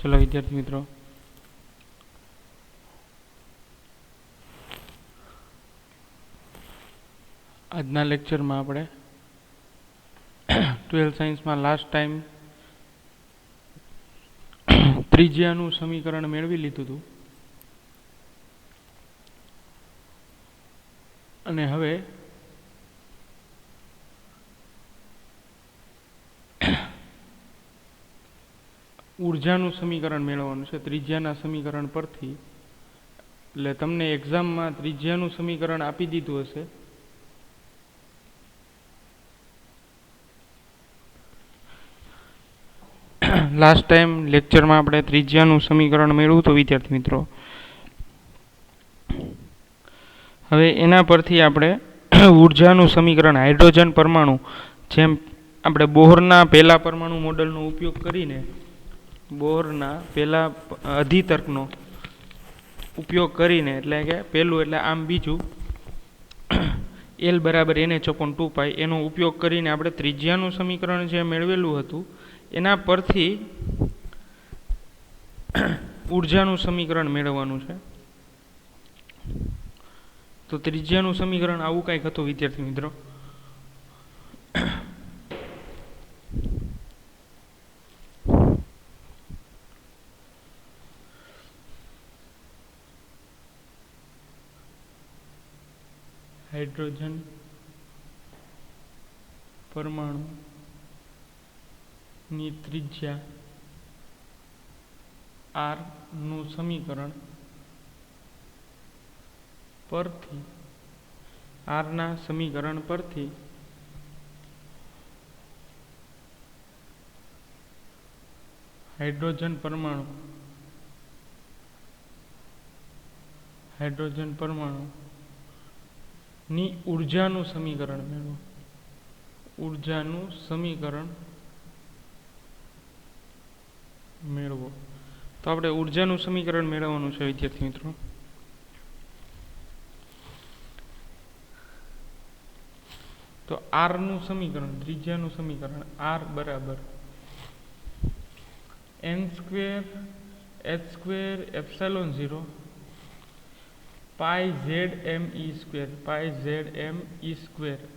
चलो विद्यार्थी मित्रों, આજના લેક્ચરમાં આપણે 12th સાયન્સમાં લાસ્ટ ટાઈમ ત્રિજ્યાનું સમીકરણ મેળવી લીધું હતું અને હવે ઊર્જાનું સમીકરણ મેળવવાનું છે ત્રિજ્યાના સમીકરણ પરથી. એટલે તમને એક્ઝામમાં ત્રિજ્યાનું સમીકરણ આપી દીધું હશે. લાસ્ટ ટાઈમ લેક્ચરમાં આપણે ત્રિજ્યાનું સમીકરણ મેળવ્યું તો વિદ્યાર્થી મિત્રો. હવે એના પરથી આપણે ઊર્જાનું સમીકરણ હાઇડ્રોજન પરમાણુ, જેમ આપણે બોહરના પહેલા પરમાણુ મોડલનો ઉપયોગ કરીને બોહરના પહેલા અધિતર્કનો ઉપયોગ કરીને, એટલે કે પહેલું એટલે આમ બીજું L બરાબર NH/2π એનો ઉપયોગ કરીને આપણે ત્રિજ્યાનું સમીકરણ જે મેળવેલું હતું એના પરથી ઊર્જાનું સમીકરણ મેળવવાનું છે. તો ત્રિજ્યાનું સમીકરણ આવું કંઈક હતું વિદ્યાર્થી મિત્રો. હાઇડ્રોજન પરમાણુ ની ત્રિજ્યા R નું સમીકરણ પરથી R ના સમીકરણ પરથી હાઇડ્રોજન પરમાણુ ની ઊર્જાનું સમીકરણ મેળવો. ઊર્જાનું સમીકરણ મેળવો. તો આપણે ઊર્જાનું સમીકરણ મેળવવાનું છે વિદ્યાર્થી મિત્રો. તો R નું સમીકરણ, ત્રિજ્યાનું સમીકરણ R બરાબર n²h²ε0 πZme².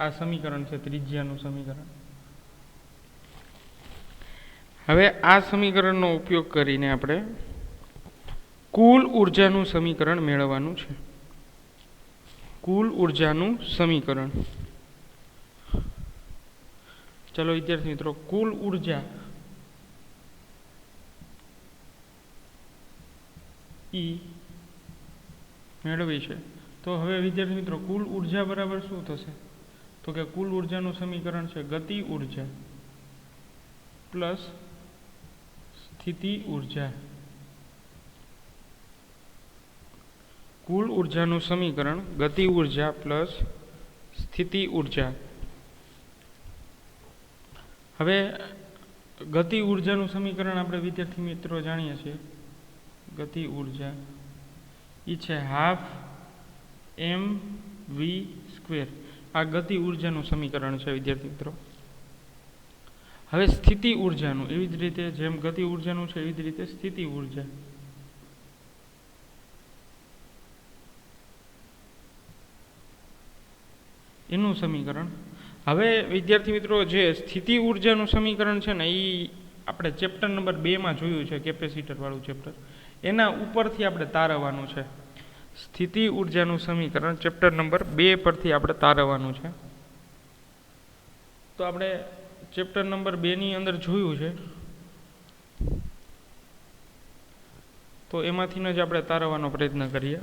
આ સમીકરણ છે ત્રિજ્યાનું સમીકરણ. હવે આ સમીકરણનો ઉપયોગ કરીને આપણે કુલ ઊર્જાનું સમીકરણ મેળવવાનું છે. કુલ ઊર્જાનું સમીકરણ. ચલો વિદ્યાર્થી મિત્રો, કુલ ઊર્જા E મેળવી છે. તો હવે વિદ્યાર્થી મિત્રો કુલ ઊર્જા બરાબર શું થશે? તો કે કુલ ઊર્જાનું સમીકરણ છે ગતિ ઊર્જા પ્લસ સ્થિતિ ઊર્જા. કુલ ઊર્જાનું સમીકરણ ગતિ ઊર્જા પ્લસ સ્થિતિ ઊર્જા. હવે ગતિ ઊર્જાનું સમીકરણ આપણે વિદ્યાર્થી મિત્રો જાણીએ છીએ. ગતિ ઊર્જા એ છે 12 mv². આ ગતિ ઊર્જાનું સમીકરણ છે વિદ્યાર્થી મિત્રો. હવે સ્થિતિ ઊર્જાનું એવી જ રીતે, જેમ ગતિ ઊર્જાનું છે એવી જ રીતે સ્થિતિ ઊર્જા. એનું સમીકરણ. હવે વિદ્યાર્થી મિત્રો જે સ્થિતિ ઊર્જાનું સમીકરણ છે ને એ આપણે ચેપ્ટર નંબર 2 માં જોયું છે, કેપેસિટર વાળું ચેપ્ટર. એના ઉપરથી આપણે તારવવાનું છે. સ્થિતિ ઊર્જાનું સમીકરણ ચેપ્ટર નંબર 2 પરથી આપણે તારવવાનું છે. તો આપણે ચેપ્ટર નંબર 2 ની અંદર જોયું છે, તો એમાંથી જ આપણે તારવવાનો પ્રયત્ન કરીએ.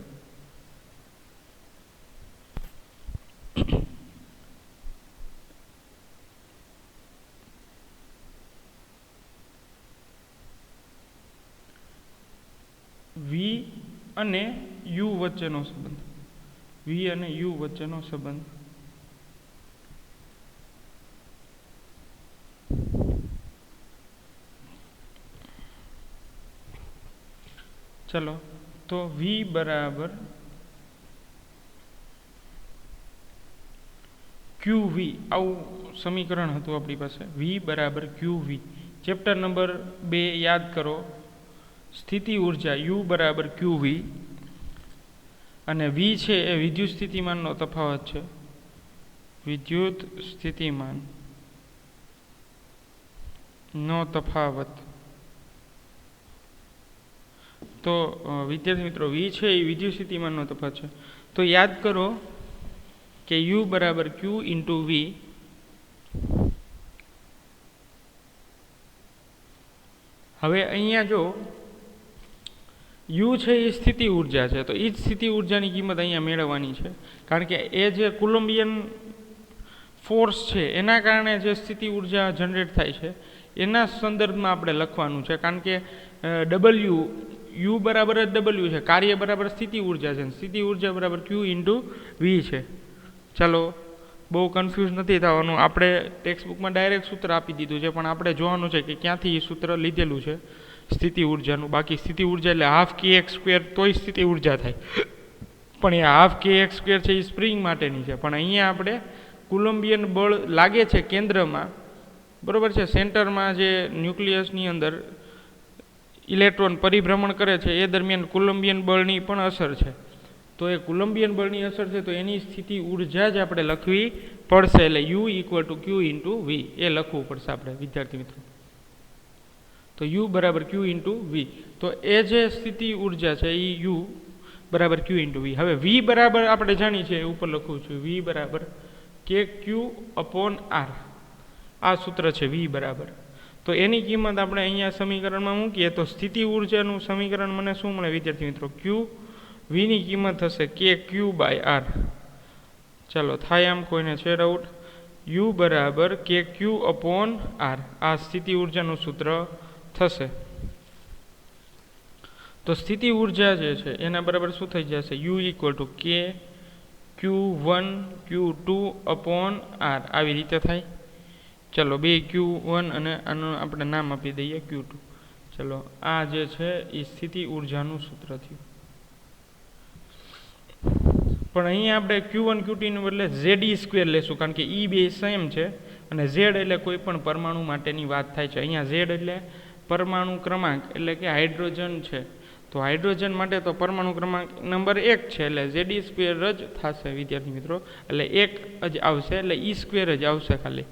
V અને U વચ્ચેનો સંબંધ. V અને U વચ્ચેનો સંબંધ. ચલો, તો V બરાબર QV આવું સમીકરણ હતું આપણી પાસે. V બરાબર QV. ચેપ્ટર નંબર 2 યાદ કરો, સ્થિતિ ઉર્જા U બરાબર QV અને V છે એ વિદ્યુત સ્થિતિમાનનો તફાવત છે. વિદ્યુત સ્થિતિમાન નો તફાવત. તો વિદ્યાર્થી મિત્રો V છે એ વિદ્યુત સ્થિતિમાનનો તફાવત છે. તો યાદ કરો કે U બરાબર Q ઇન્ટુ V. હવે અહીંયા જો U છે એ સ્થિતિ ઉર્જા છે, તો એ જ સ્થિતિ ઉર્જાની કિંમત અહીંયા મેળવવાની છે, કારણ કે એ જે કોલમ્બિયન ફોર્સ છે એના કારણે જે સ્થિતિ ઉર્જા જનરેટ થાય છે એના સંદર્ભમાં આપણે લખવાનું છે, કારણ કે U બરાબર જ W છે, કાર્ય બરાબર સ્થિતિ ઉર્જા છે, સ્થિતિ ઉર્જા બરાબર Q ઇન્ટુ V છે. ચાલો, બહુ કન્ફ્યુઝ નથી થવાનું. આપણે ટેક્સ્ટબુકમાં ડાયરેક્ટ સૂત્ર આપી દીધું છે, પણ આપણે જોવાનું છે કે ક્યાંથી એ સૂત્ર લીધેલું છે સ્થિતિ ઉર્જાનું. બાકી સ્થિતિ ઉર્જા એટલે હાફ kx² તોય સ્થિતિ ઉર્જા થાય, પણ એ હાફ kx² છે એ સ્પ્રિંગ માટેની છે. પણ અહીંયા આપણે કોલમ્બિયન બળ લાગે છે કેન્દ્રમાં, બરાબર છે, સેન્ટરમાં જે ન્યુક્લિયસની અંદર ઇલેક્ટ્રોન પરિભ્રમણ કરે છે એ દરમિયાન કોલમ્બિયન બળની પણ અસર છે. તો એ કોલમ્બિયન બળની અસર છે, તો એની સ્થિતિ ઉર્જા જ આપણે લખવી પડશે. એટલે U equal to Q into V એ લખવું પડશે આપણે વિદ્યાર્થી મિત્રો. તો U બરાબર Q ઇન્ટુ V. તો એ જે સ્થિતિ ઉર્જા છે એ U બરાબર Q ઇન્ટુ V. હવે V બરાબર આપણે જાણીએ છીએ, ઉપર લખું છું, V બરાબર KQ અપોન R. આ સૂત્ર છે V બરાબર. તો એની કિંમત આપણે અહીંયા સમીકરણમાં મૂકીએ તો સ્થિતિ ઉર્જાનું સમીકરણ મને શું મળે વિદ્યાર્થી મિત્રો? V ની કિંમત થશે KQ બાય R. ચાલો, થાય આમ, કોઈને છે ડાઉટ? U બરાબર KQ અપોન R આ સ્થિતિ ઉર્જાનું સૂત્ર થશે. તો સ્થિતિ ઉર્જા જે છે એના બરાબર શું થઈ જશે? U equal to Q1 Q2 upon R. આવી રીતે થાય. ચલો, બે Q1 અને આનું આપણે નામ આપી દઈએ Q2. ચલો, આ જે છે એ સ્થિતિ ઉર્જાનું સૂત્ર થયું. પણ અહીંયા આપણે Q1 Q2 ને બદલે Ze² લેશું, કારણ કે એ બે સેમ છે અને Z એટલે કોઈ પણ પરમાણુ માટેની વાત થાય છે. અહીંયા Z એટલે પરમાણુ ક્રમાંક, એટલે કે હાઇડ્રોજન છે. તો હાઇડ્રોજન માટે તો પરમાણુ ક્રમાંક નંબર 1 છે, એટલે Ze² જ થશે વિદ્યાર્થી મિત્રો. એટલે 1 જ આવશે, એટલે E² જ આવશે ખાલી.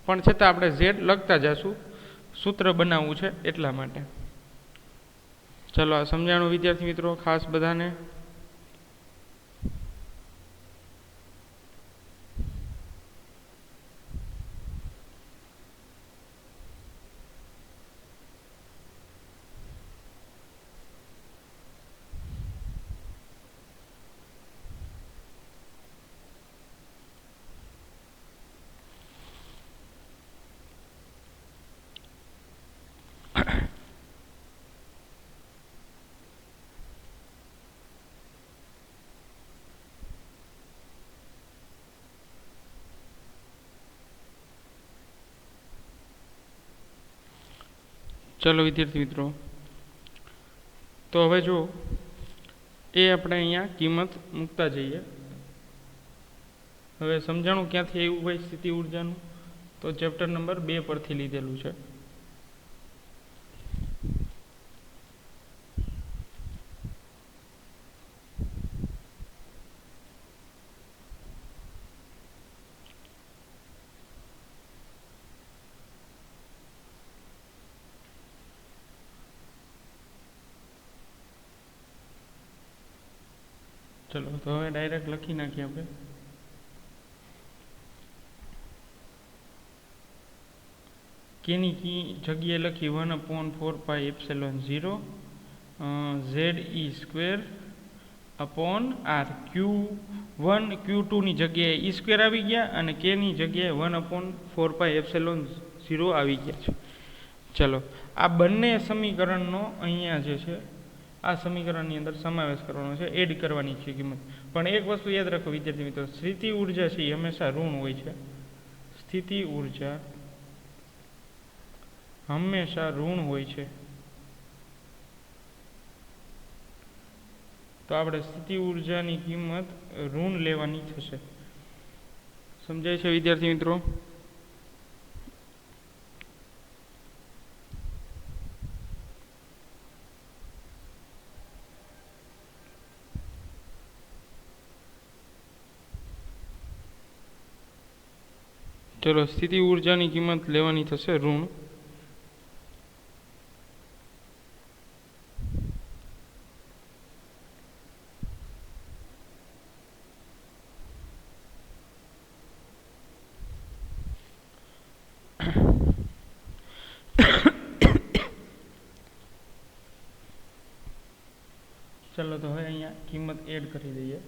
પણ છતાં આપણે Z લખતા જશું, સૂત્ર બનાવવું છે એટલા માટે. ચલો, આ સમજાણું વિદ્યાર્થી મિત્રો ખાસ બધાને? ચલો વિદ્યાર્થી મિત્રો, તો હવે જો એ આપણે અહીંયા કિંમત મૂકતા જઈએ. હવે સમજાણું ક્યાંથી આવ્યું ભાઈ સ્થિતિ ઉર્જાનું? તો ચેપ્ટર નંબર 2 પરથી લીધેલું છે. ચલો, તો હવે ડાયરેક્ટ લખી નાખીએ આપણે. કેની જગ્યાએ લખી 1/4πε0 Ze² upon R. Q1 Q2 ની જગ્યાએ E² આવી ગયા અને K ની જગ્યાએ 1/4πε0 આવી ગયા છે. ચલો, આ બંને સમીકરણનો અહીંયા જે છે આ સમીકરણની અંદર સમાવેશ કરવાનો છે, એડ કરવાની છે કિંમત. પણ એક વસ્તુ યાદ રાખો વિદ્યાર્થી મિત્રો, સ્થિતિ ઉર્જા છે એ હંમેશા ઋણ હોય છે. સ્થિતિ ઉર્જા હંમેશા ઋણ હોય છે. તો આપણે સ્થિતિ ઉર્જાની કિંમત ઋણ લેવાની થશે. સમજાય છે વિદ્યાર્થી મિત્રો? ચલો સ્થિતિ ઊર્જાની કિંમત લેવાની થશે ઋણ चलो तो હવે અહીંયા કિંમત એડ કરી દઈએ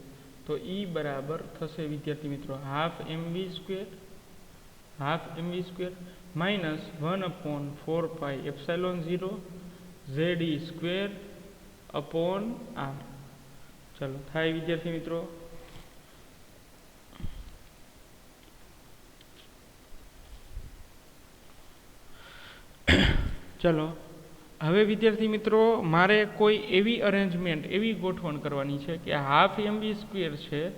તો E બરાબર થશે વિદ્યાર્થી મિત્રો half mv square minus 1/4πε0 ZE square upon r. ચલો થાય વિદ્યાર્થી મિત્રો ચલો હવે વિદ્યાર્થી મિત્રો મારે કોઈ એવી અરેન્જમેન્ટ એવી ગોઠવણ કરવાની છે કે હાફ mv સ્ક્વેર છે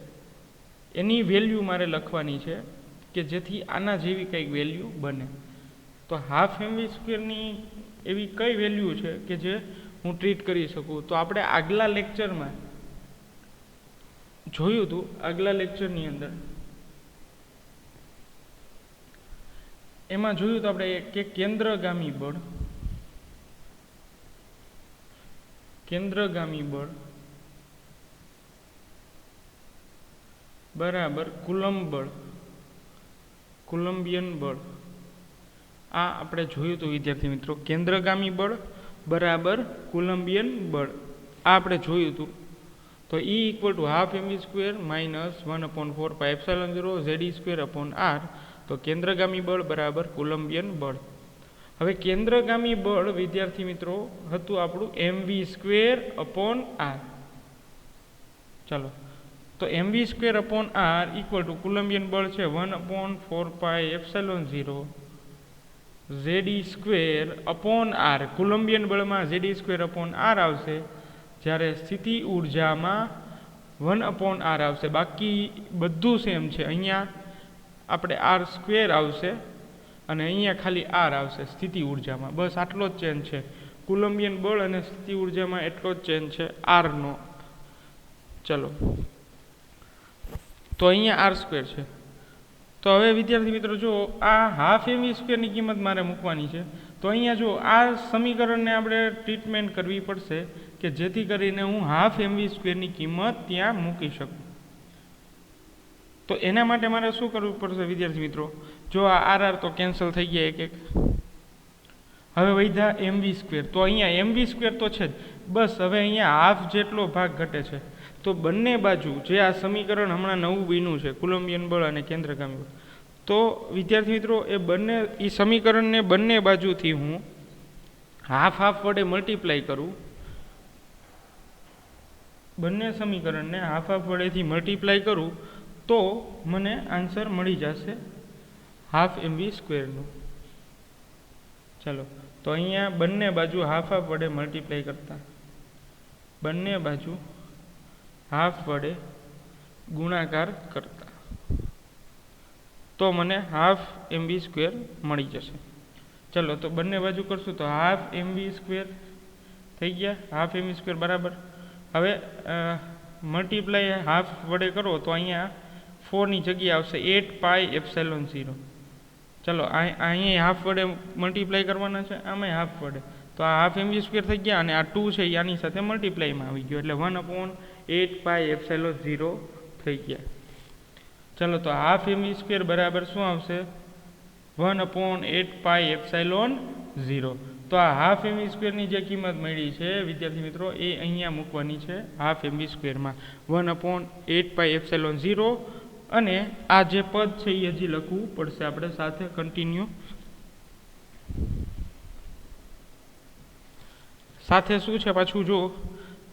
એની વેલ્યુ મારે લખવાની છે કે જેથી આના જેવી કંઈક વેલ્યુ બને તો હાફ mv સ્ક્વેરની એવી કઈ વેલ્યુ છે કે જે હું ટ્રીટ કરી શકું તો આપણે આગલા લેક્ચરમાં જોયું હતું આગલા લેક્ચરની અંદર એમાં જોયું તો આપણે કે કેન્દ્રગામી બળ બરાબર કુલમ્બિયન બળ આ આપણે જોયું હતું વિદ્યાર્થી મિત્રો કેન્દ્રગામી બળ બરાબર કુલમ્બિયન બળ આ આપણે જોયું હતું તો E = half mv square minus 1/4πε0 ZE square upon r તો કેન્દ્રગામી બળ બરાબર કુલમ્બિયન બળ હવે કેન્દ્રગામી બળ વિદ્યાર્થી મિત્રો હતું આપણું mv સ્ક્વેર અપોન r ચાલો તો mv સ્ક્વેર અપોન r = કુલમ્બિયન બળ છે 1/4πε0 ZE square upon r કુલમ્બિયન બળમાં ZE square upon r આવશે જ્યારે સ્થિતિ ઊર્જામાં 1/r આવશે બાકી બધું સેમ છે અહીંયા આપણે r સ્ક્વેર આવશે અને અહીંયા ખાલી r આવશે સ્થિતિ ઊર્જામાં બસ આટલો જ ચેન્જ છે કુલમ્બિયન બળ અને સ્થિતિ ઊર્જામાં એટલો જ ચેન્જ છે r નો ચલો તો અહીંયા r સ્ક્વેર છે તો હવે વિદ્યાર્થી મિત્રો જો આ હાફ mv સ્ક્વેરની કિંમત મારે મૂકવાની છે તો અહીંયા જો આ સમીકરણને આપણે ટ્રીટમેન્ટ કરવી પડશે કે જેથી કરીને હું હાફ mv સ્ક્વેરની કિંમત ત્યાં મૂકી શકું તો એના માટે મારે શું કરવું પડશે વિદ્યાર્થી મિત્રો જો આ r તો કેન્સલ થઈ ગયા એક હવે વધ્યા mv સ્ક્વેર તો અહીંયા mv સ્ક્વેર તો છે જ બસ હવે અહીંયા હાફ જેટલો ભાગ ઘટે છે તો બંને બાજુ જે આ સમીકરણ હમણાં નવું બન્યું છે કુલમ્બિયન બળ અને કેન્દ્રગામી બળ તો વિદ્યાર્થી મિત્રો એ સમીકરણને બંને બાજુથી હું હાફ વડે મલ્ટીપ્લાય કરું બંને સમીકરણને હાફ વડેથી મલ્ટીપ્લાય કરું તો મને આન્સર મળી જશે હાફ mv સ્ક્વેરનું ચલો તો અહીંયા બંને બાજુ હાફ વડે મલ્ટીપ્લાય કરતા બંને બાજુ હાફ વડે ગુણાકાર કરતા તો મને હાફ mv સ્ક્વેર મળી જશે ચલો તો બંને બાજુ કરશું તો હાફ mv સ્ક્વેર થઈ ગયા હાફ mv સ્ક્વેર બરાબર હવે મલ્ટીપ્લાય હાફ વડે કરો તો અહીંયા 4 ની જગ્યાએ આવશે 8πε0 ચલો અહીંયા હાફ વડે મલ્ટીપ્લાય કરવાના છે આમાં હાફ વડે તો આ હાફ mv સ્ક્વેર થઈ ગયા અને આ 2 છે આની સાથે મલ્ટીપ્લાયમાં આવી ગયો એટલે 1/8πε0 થઈ ગયા ચલો તો હાફ mv સ્ક્વેર બરાબર શું આવશે 1/8πε0 તો આ હાફ mv સ્ક્વેરની જે કિંમત મળી છે વિદ્યાર્થી મિત્રો એ અહીંયા મૂકવાની છે હાફ mv સ્ક્વેરમાં 1/8πε0 અને આ જે પદ છે એ હજી લખવું પડશે આપણે સાથે કન્ટિન્યુ સાથે શું છે પાછું જો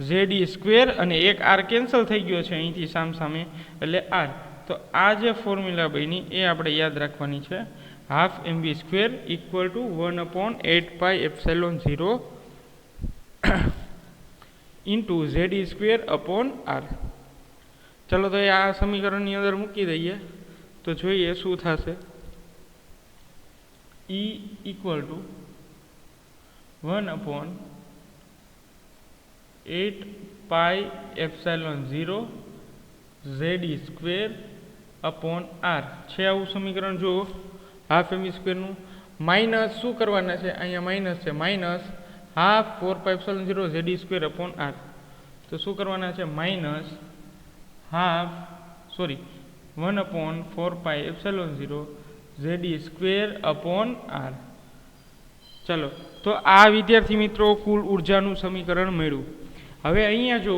ZE સ્ક્વેર અને એક r કેન્સલ થઈ ગયો છે અહીંથી સામસામે એટલે r તો આ જે ફોર્મ્યુલા બની એ આપણે યાદ રાખવાની છે half mv square equal to 1/8πε0 into ZE square upon r ચલો તો આ સમીકરણની અંદર મૂકી દઈએ તો જોઈએ શું થશે E equal to 1/8πε0 ZE square upon r છે આવું સમીકરણ જો હાફ એમ સ્ક્વેરનું માઇનસ શું કરવાના છે, અહીંયા માઇનસ છે, minus half 4πε0 ZE square upon R. તો શું કરવાના છે, minus half 1/4πε0 ZE square upon R. ચલો, તો આ વિદ્યાર્થી મિત્રો કુલ ઉર્જાનું સમીકરણ મળ્યું. હવે અહીંયા જો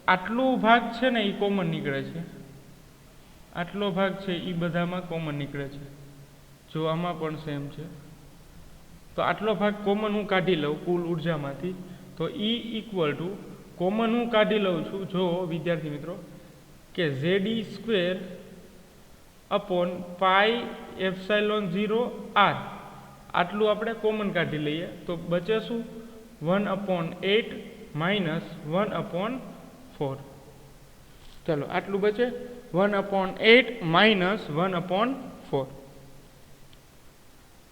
આટલો ભાગ છે ને એ કોમન નીકળે છે, આટલો ભાગ છે એ બધામાં કોમન નીકળે છે, જો આમાં પણ સેમ છે. તો આટલો ભાગ કોમન હું કાઢી લઉં કુલ ઉર્જામાંથી, તો E ઇક્વલ ટુ કોમન હું કાઢી લઉં છું, જો વિદ્યાર્થી મિત્રો કે ZE સ્ક્વેર અપોન πε0 R. આટલું આપણે કોમન કાઢી લઈએ તો બચે શું, 1/8 માઇનસ 1/4. ચલો, આટલું બચે 1/8 માઇનસ 1/4.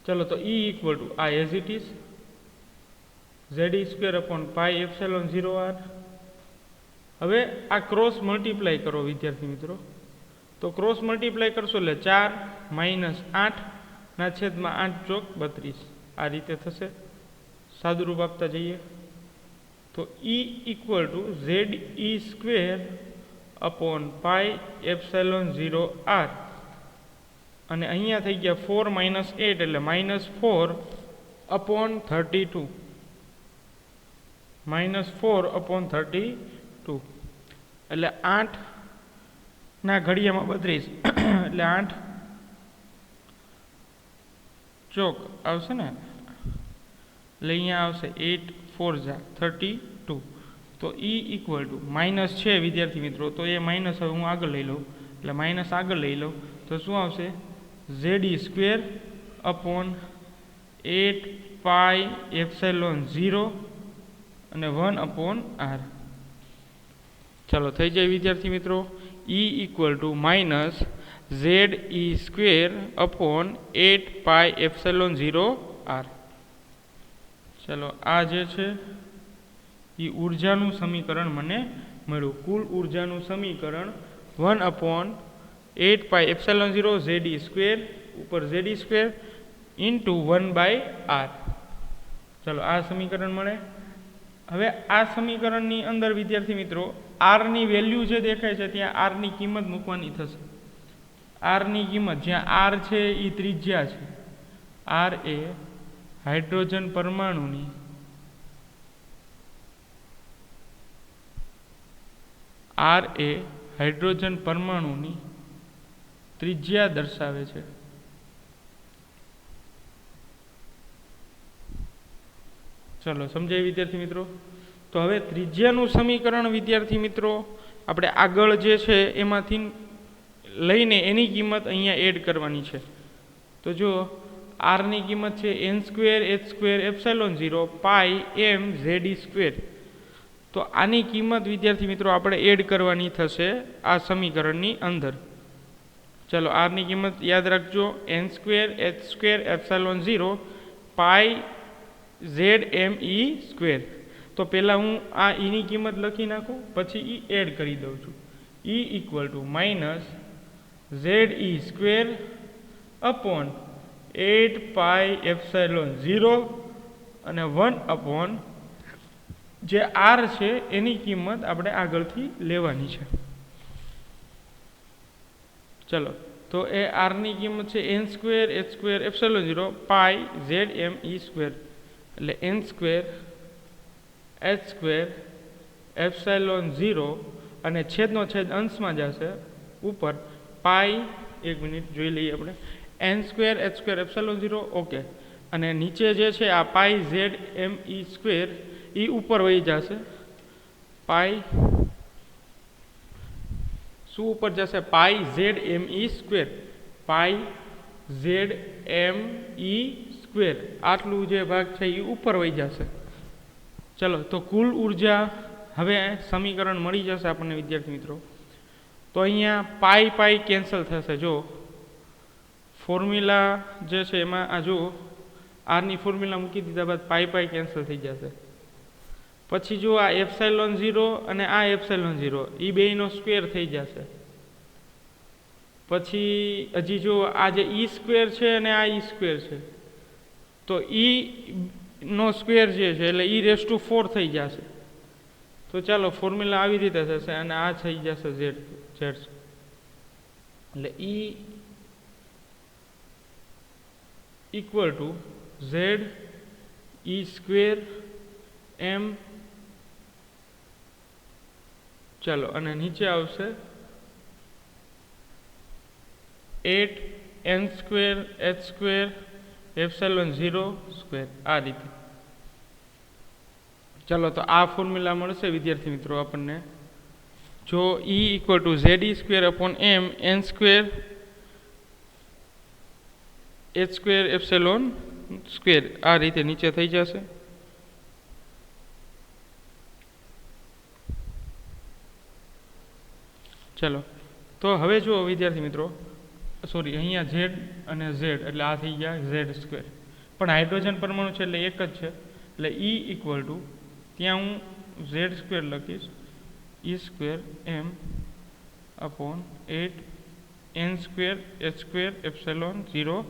ચલો, તો E ઇક્વલ ટુ આ as it is ZE square upon πε0 R. હવે આ ક્રોસ મલ્ટીપ્લાય કરો વિદ્યાર્થી મિત્રો, તો ક્રોસ મલ્ટીપ્લાય કરશો એટલે 4 માઇનસ 8 ના છેદમાં 8 ચોક 32 આ રીતે થશે. સાદુરૂપ આપતા જઈએ તો E equal to ZE square upon πε0 R. અને અહીંયા થઈ ગયા 4 માઇનસ 8 એટલે -4/32, -4/32 એટલે 8 ના ઘડિયામાં 32 એટલે 8 ચોક આવશે ને, એટલે અહીંયા આવશે 8 4 જા 32. તો E ઇક્વલ ટુ માઇનસ છે વિદ્યાર્થી મિત્રો, તો એ માઇનસ હવે હું આગળ લઈ લઉં, એટલે માઇનસ આગળ લઈ લઉં તો શું આવશે, ZE સ્ક્વેર અપોન 8πε0 અને 1/R. ચાલો, થઈ જાય વિદ્યાર્થી મિત્રો. E equal to minus ZE square upon 8πε0 R. ચલો, આ જે છે એ ઉર્જાનું સમીકરણ મને મળ્યું. કુલ ઉર્જાનું સમીકરણ 1/8πε0 ZE સ્ક્વેર ઉપર ZE સ્ક્વેર ઇન્ટુ 1/R. ચલો, આ સમીકરણ મળે. હવે આ સમીકરણની અંદર વિદ્યાર્થી મિત્રો R ની વેલ્યુ જે દેખાય છે ત્યાં R ની કિંમત મૂકવાની થશે. R ની કિંમત જ્યાં R છે એ ત્રિજ્યા છે, R એ હાઇડ્રોજન પરમાણુની ત્રિજ્યા દર્શાવે છે. ચલો, સમજાય વિદ્યાર્થી મિત્રો. તો હવે ત્રિજ્યાનું સમીકરણ વિદ્યાર્થી મિત્રો આપણે આગળ જે છે એમાંથી લઈને એની કિંમત અહીંયા એડ કરવાની છે. તો જો R ની કિંમત છે n² h² ε0 πm ZE square. તો આની કિંમત વિદ્યાર્થી મિત્રો આપણે એડ કરવાની થશે આ સમીકરણની અંદર. ચલો, R ની કિંમત યાદ રાખજો, n² h² ε0 πZME સ્ક્વેર. તો પહેલાં હું આ એની કિંમત લખી નાખું, પછી એ એડ કરી દઉં છું. E equal to minus ZE square upon 8πε0 અને 1/ જે R છે એની કિંમત આપણે આગળથી લેવાની છે. ચલો, તો એ R ની કિંમત છે n² h² ε0 πZME સ્ક્વેર, એટલે n² h² ε0 અને છેદનો છેદ અંશમાં જશે ઉપર પાઈ. એક મિનિટ જોઈ લઈએ આપણે, n² h² ε0 ઓકે, અને નીચે જે છે આ પાઈ ZME સ્ક્વેર એ ઉપર વહી જશે. પાઈ શું ઉપર જશે, પાઈ ZME સ્ક્વેર, પાઈ ZME સ્ક્વેર આટલું જે ભાગ છે એ ઉપર વહી જશે. ચલો, તો કુલ ઉર્જા હવે સમીકરણ મળી જશે આપણને વિદ્યાર્થી મિત્રો. તો અહીંયા પાઈ કેન્સલ થશે. જો ફોર્મ્યુલા જે છે એમાં આ જો R ની ફોર્મ્યુલા મૂકી દીધા બાદ પાઈ કેન્સલ થઈ જશે. પછી જો આ ε0 અને આ ε0 એ બેયનો સ્ક્વેર થઈ જશે. પછી હજી જો આ જે ઈ સ્ક્વેર છે અને આ ઈ સ્ક્વેર છે, તો ઈ નો સ્ક્વેર જે છે એટલે e⁴ થઈ જશે. તો ચાલો ફોર્મ્યુલા આવી રીતે થશે અને આ થઈ જશે ઝેડ. એટલે E equal to Z E square એમ, ચાલો અને નીચે આવશે 8n² h²0² આ રીતે. ચાલો તો આ ફોર્મ્યુલા મળશે વિદ્યાર્થી મિત્રો આપણને. જો E equal two ZE² n² h²ε² આ રીતે નીચે થઈ જશે. ચાલો તો હવે જુઓ વિદ્યાર્થી મિત્રો, સોરી અહીંયા ઝેડ અને ઝેડ એટલે આ થઈ ગયા Z², પણ હાઇડ્રોજન પરમાણુ છે એટલે એક જ છે. એટલે E ઇક્વલ ટુ ત્યાં હું Z² લખીશ E² m/8n² h²ε0².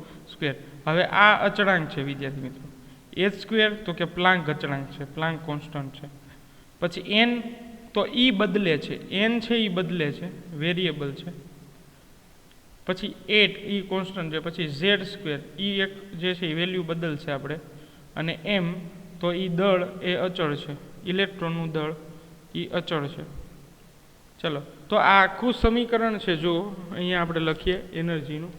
હવે આ અચળાંક છે વિદ્યાર્થી મિત્રો. h² તો કે પ્લાન્ક અચળાંક છે, પ્લાન્ક કોન્સ્ટન્ટ છે. પછી n તો e બદલે છે, n છે એ બદલે છે, વેરિયેબલ છે. પછી 8 એ કોન્સ્ટન્ટ છે. પછી Z² એ એક જે છે એ વેલ્યુ બદલશે આપણે. અને m તો એ દળ એ અચળ છે, ઇલેક્ટ્રોનનું દળ એ અચળ છે. ચલો તો આ આખું સમીકરણ છે, જો અહીંયા આપણે લખીએ એનર્જીનું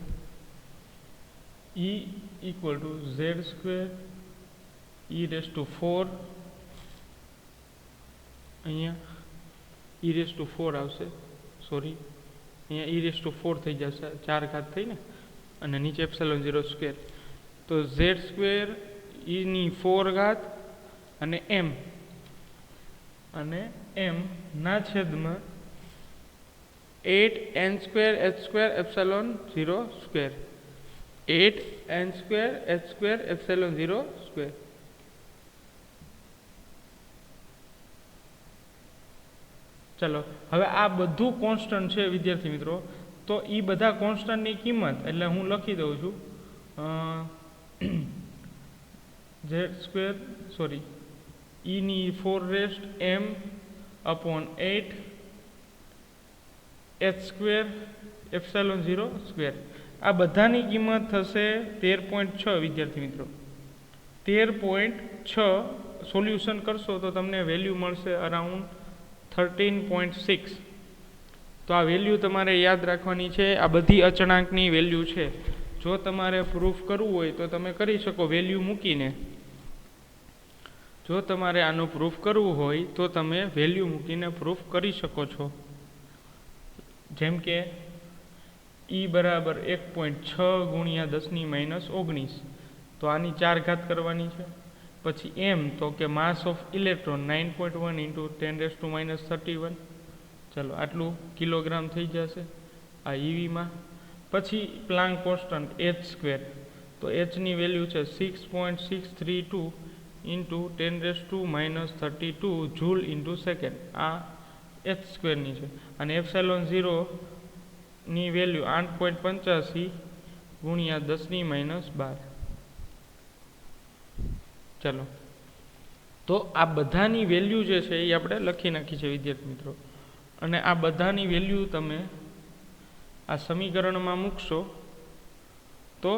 E equal two Z² e⁴, અહીંયા e⁴ આવશે, સોરી અહીંયા e⁴ થઈ જશે, 4 ઘાત થઈ ને, અને નીચે ε0². તો Z² e⁴ અને m ના છેદમાં 8n² h²ε0², 8n² h²ε0². ચલો હવે આ બધું કોન્સ્ટન્ટ છે વિદ્યાર્થી મિત્રો. તો એ બધા કોન્સ્ટન્ટની કિંમત એટલે હું લખી દઉં છું Z² sorry e⁴ m/8 h²ε0². આ બધાની કિંમત થશે 13.6 વિદ્યાર્થી મિત્રો. 13.6 સોલ્યુશન કરશો તો તમને વેલ્યુ મળશે અરાઉન્ડ 13.6. તો આ વેલ્યુ તમારે યાદ રાખવાની છે. આ બધી અચળાંકની વેલ્યુ છે. જો તમારે પ્રૂફ કરવું હોય તો તમે કરી શકો વેલ્યુ મૂકીને. જો તમારે આનું પ્રૂફ કરવું હોય તો તમે વેલ્યુ મૂકીને પ્રૂફ કરી શકો છો. જેમ કે E બરાબર 1.6 ગુણ્યા 10⁻⁹ તો આની 4 ઘાત કરવાની છે. પછી m તો કે માસ ઓફ ઇલેક્ટ્રોન 9.1 × 10⁻31. ચલો આટલું કિલોગ્રામ થઈ જશે આ EVમાં. પછી પ્લાન્ક કોન્સ્ટન્ટ h², તો h ની વેલ્યુ છે 6.632 × 10⁻32 જૂલ ઇન્ટુ સેકન્ડ. આ h² ની છે. અને ε0 ની વેલ્યુ 8.85 ગુણ્યા 10⁻12. ચલો તો આ બધાની વેલ્યુ જે છે એ આપણે લખી નાખી છે વિદ્યાર્થી મિત્રો. અને આ બધાની વેલ્યુ તમે આ સમીકરણમાં મૂકશો તો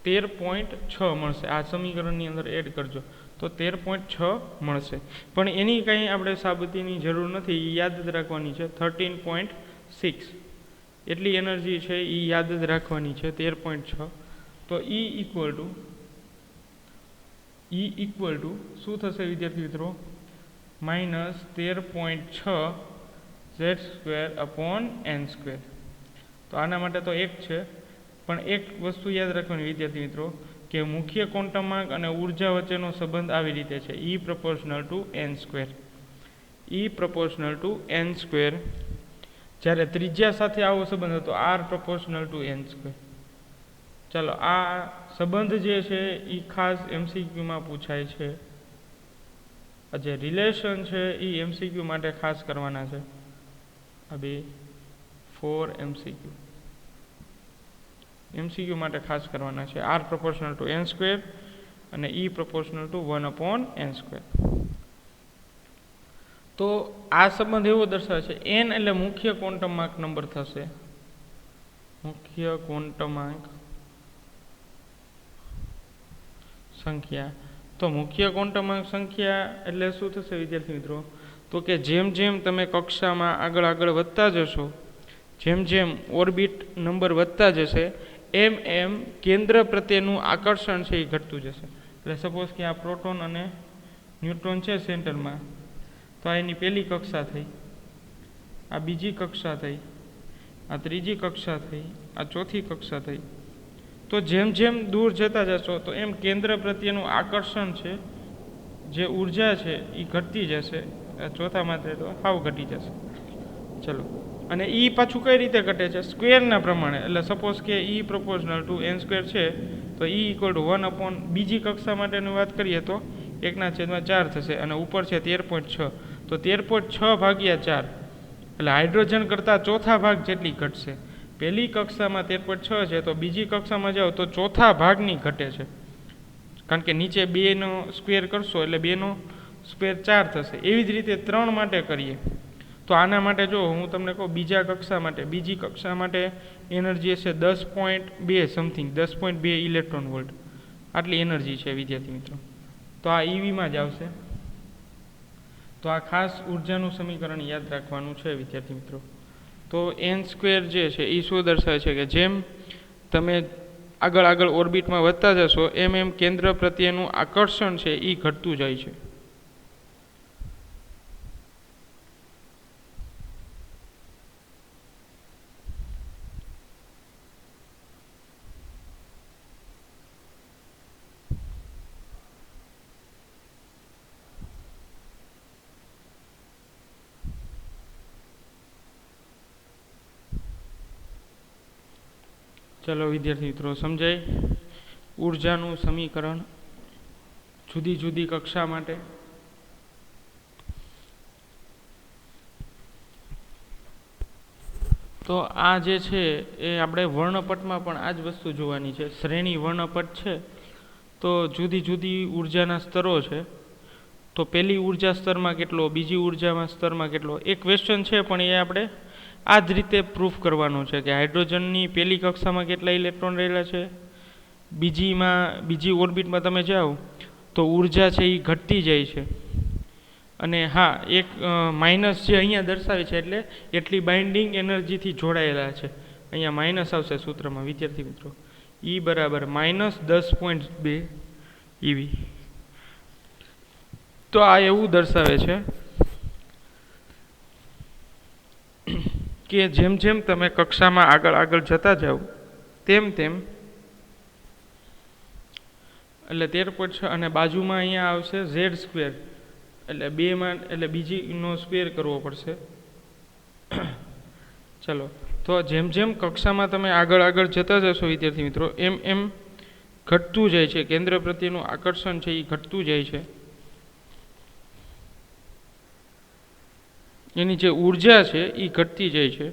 13.6 મળશે. આ સમીકરણની અંદર એડ કરજો તો 13.6 મળશે. પણ એની કંઈ આપણે સાબિતીની જરૂર નથી, એ યાદ જ રાખવાની છે. 13.6 એટલી એનર્જી છે એ યાદ જ રાખવાની છે, 13.6. તો E ઇક્વલ ટુ શું થશે વિદ્યાર્થી મિત્રો? -13.6 Z²/n². તો આના માટે તો 1 છે, પણ એક વસ્તુ યાદ રાખવાની વિદ્યાર્થી મિત્રો કે મુખ્ય ક્વોન્ટમાંક અને ઉર્જા વચ્ચેનો સંબંધ આવી રીતે છે, E∝ n². જ્યારે ત્રિજ્યા સાથે આવો સંબંધ હતો R∝ n². ચાલો આ સંબંધ જે છે એ ખાસ MCQમાં પૂછાય છે. આ જે રિલેશન છે એ MCQ માટે ખાસ કરવાના છે. આ બે 4 MCQ. MCQ માટે ખાસ કરવાના છે. R proportional to n square અને E proportional to 1/n². તો આ સંબંધ એવો દર્શાવે છે n એટલે મુખ્ય ક્વોન્ટમાંક નંબર થશે. મુખ્ય ક્વોન્ટમાંક સંખ્યા. તો મુખ્ય ક્વોન્ટમાંક સંખ્યા એટલે શું થશે વિદ્યાર્થી મિત્રો? તો કે જેમ જેમ તમે કક્ષામાં આગળ વધતા જશો, જેમ જેમ ઓર્બિટ નંબર વધતા જશે, એમ એમ કેન્દ્ર પ્રત્યેનું આકર્ષણ છે એ ઘટતું જશે. એટલે સપોઝ કે આ પ્રોટોન અને ન્યુટ્રોન છે સેન્ટરમાં, તો આ એની પહેલી કક્ષા થઈ, આ બીજી કક્ષા થઈ, આ ત્રીજી કક્ષા થઈ, આ ચોથી કક્ષા થઈ. તો જેમ જેમ દૂર જતા જશો તો એમ કેન્દ્ર પ્રત્યેનું આકર્ષણ છે, જે ઉર્જા છે એ ઘટતી જશે. ચોથા માત્રે તો હાવ ઘટી જશે. ચલો, અને E પાછું કઈ રીતે ઘટે છે? સ્ક્વેરના પ્રમાણે. એટલે સપોઝ કે E proportional to n² છે, તો E = 1/ બીજી કક્ષા માટેની વાત કરીએ તો 1/4 થશે, અને ઉપર છે 13.6, તો 13.6 ભાગ્યા 4 એટલે હાઇડ્રોજન કરતાં ચોથા ભાગ જેટલી ઘટશે. પહેલી કક્ષામાં 13.6 છે, તો બીજી કક્ષામાં જાઓ તો ચોથા ભાગની ઘટે છે, કારણ કે નીચે 2નો સ્ક્વેર કરશો એટલે 2નો સ્ક્વેર 4 થશે. એવી જ રીતે 3 માટે કરીએ તો આના માટે જો હું તમને કહું, બીજી કક્ષા માટે એનર્જી હશે 10.2 સમથિંગ, 10.2 ઇલેક્ટ્રોન વોલ્ટ, આટલી એનર્જી છે વિદ્યાર્થી મિત્રો. તો આ EVમાં જ આવશે. તો આ ખાસ ઉર્જાનું સમીકરણ યાદ રાખવાનું છે વિદ્યાર્થી મિત્રો. તો n² જે છે એ શું દર્શાવે છે કે જેમ તમે આગળ ઓર્બિટમાં વધતા જશો એમ એમ કેન્દ્ર પ્રત્યેનું આકર્ષણ છે એ ઘટતું જાય છે. ચલો વિદ્યાર્થી મિત્રો, સમજાય ઉર્જાનું સમીકરણ જુદી જુદી કક્ષા માટે? તો આ જે છે એ આપણે વર્ણપટમાં પણ આ જ વસ્તુ જોવાની છે. શ્રેણી વર્ણપટ છે, તો જુદી જુદી ઉર્જાના સ્તરો છે. તો પહેલી ઉર્જા સ્તરમાં કેટલો, બીજી ઉર્જામાં સ્તરમાં કેટલો, એક ક્વેશ્ચન છે, પણ એ આપણે આ જ રીતે પ્રૂફ કરવાનું છે કે હાઇડ્રોજનની પહેલી કક્ષામાં કેટલા ઇલેક્ટ્રોન રહેલા છે, બીજી ઓર્બિટમાં તમે જાઓ તો ઉર્જા છે એ ઘટતી જાય છે. અને હા, એક માઇનસ જે અહીંયા દર્શાવે છે એટલે એટલી બાઇન્ડિંગ એનર્જીથી જોડાયેલા છે. અહીંયા માઇનસ આવશે સૂત્રમાં વિદ્યાર્થી મિત્રો. E = -10.2 EV. તો આ એવું દર્શાવે છે કે જેમ જેમ તમે કક્ષામાં આગળ જતા જાઓ તેમ તેમ, એટલે 13.6 અને બાજુમાં અહીંયા આવશે z², એટલે 2માં એટલે બીજીનો સ્ક્વેર કરવો પડશે. ચલો, તો જેમ જેમ કક્ષામાં તમે આગળ જતા જશો વિદ્યાર્થી મિત્રો, એમ એમ ઘટતું જાય છે, કેન્દ્ર પ્રત્યેનું આકર્ષણ છે એ ઘટતું જાય છે. એની જે ઉર્જા છે એ ઘટતી જાય છે.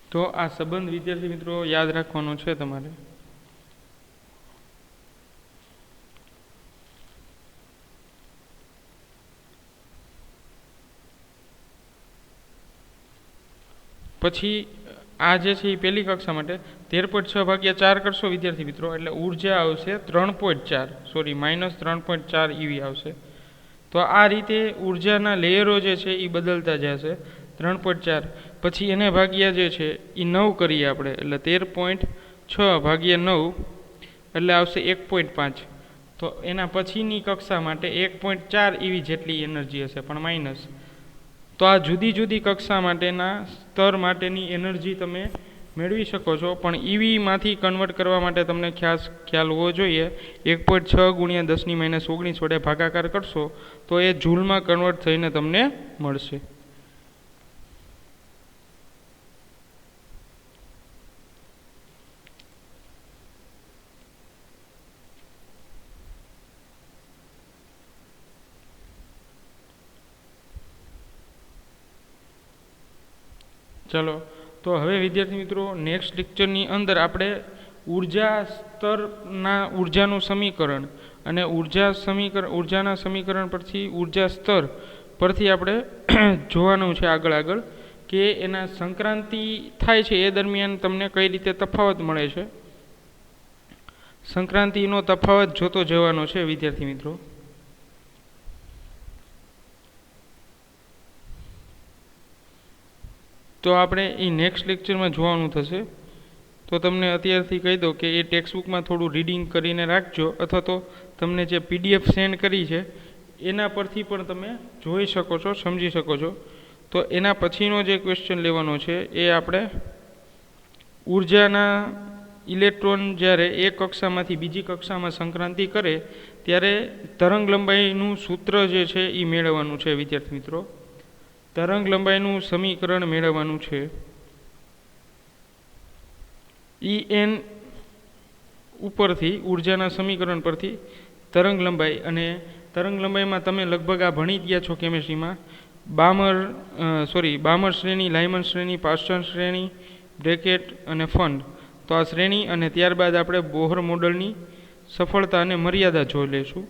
તો આ સંબંધ વિદ્યાર્થી મિત્રો યાદ રાખવાનો છે તમારે. પછી આ જે છે એ પહેલી કક્ષા માટે 13.6 ભાગ્યા 4 કરશો વિદ્યાર્થી મિત્રો, એટલે ઉર્જા આવશે -3.4 EV આવશે. તો આ રીતે ઉર્જાના લેયરો જે છે એ બદલતા જશે. 3.4 પછી એને ભાગ્યા જે છે એ 9 કરીએ આપણે, એટલે 13.6 ભાગ્યા 9 એટલે આવશે 1.5. તો એના પછીની કક્ષા માટે 1.4 EV જેટલી એનર્જી હશે, પણ માઇનસ. તો આ જુદી જુદી કક્ષા માટેના સ્તર માટેની એનર્જી તમે મેળવી શકો છો, પણ EVમાંથી કન્વર્ટ કરવા માટે તમને ખ્યાલ હોવો જોઈએ. 1.6 × 10⁻⁻19 વડે ભાગાકાર કરશો તો એ જૂલમાં કન્વર્ટ થઈને તમને મળશે. ચલો, તો હવે વિદ્યાર્થી મિત્રો નેક્સ્ટ લેક્ચરની અંદર આપણે ઉર્જા સ્તરના ઉર્જાનું સમીકરણ અને ઉર્જાના સમીકરણ પરથી ઉર્જા સ્તર પરથી આપણે જોવાનું છે આગળ કે એના સંક્રાંતિ થાય છે એ દરમિયાન તમને કઈ રીતે તફાવત મળે છે. સંક્રાંતિનો તફાવત જોતો જવાનો છે વિદ્યાર્થી મિત્રો. તો આપણે એ નેક્સ્ટ લેક્ચરમાં જોવાનું થશે. તો તમને અત્યારથી કહી દો કે એ ટેક્સ્ટબુકમાં થોડું રીડિંગ કરીને રાખજો, અથવા તો તમને જે PDF સેન્ડ કરી છે એના પરથી પણ તમે જોઈ શકો છો, સમજી શકો છો. તો એના પછીનો જે ક્વેશ્ચન લેવાનો છે એ આપણે ઉર્જાના ઇલેક્ટ્રોન જ્યારે એક કક્ષામાંથી બીજી કક્ષામાં સંક્રાંતિ કરે ત્યારે તરંગ લંબાઈનું સૂત્ર જે છે એ મેળવવાનું છે વિદ્યાર્થી મિત્રો. તરંગ લંબાઈનું સમીકરણ મેળવવાનું છે. En ઉપરથી ઉર્જાના સમીકરણ પરથી તરંગ લંબાઈ, અને તરંગ લંબાઈમાં તમે લગભગ આ ભણી ગયા છો કેમેસ્ટ્રીમાં. બામર શ્રેણી, લાયમન શ્રેણી, પાસ્ટન શ્રેણી, બ્રેકેટ અને ફંડ. તો આ શ્રેણી અને ત્યારબાદ આપણે બોહર મોડલની સફળતા અને મર્યાદા જોઈ લઈશું.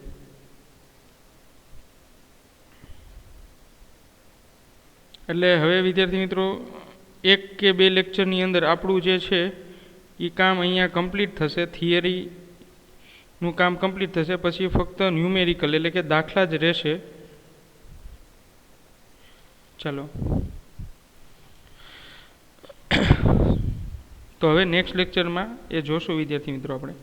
એટલે હવે વિદ્યાર્થી મિત્રો 1 કે 2 લેક્ચરની અંદર આપણું જે છે એ કામ અહીંયા કમ્પ્લીટ થશે. થિયરીનું કામ કમ્પ્લીટ થશે. પછી ફક્ત ન્યુમેરિકલ એટલે કે દાખલા જ રહેશે. ચાલો, તો હવે નેક્સ્ટ લેક્ચરમાં એ જોશું વિદ્યાર્થી મિત્રો આપણે.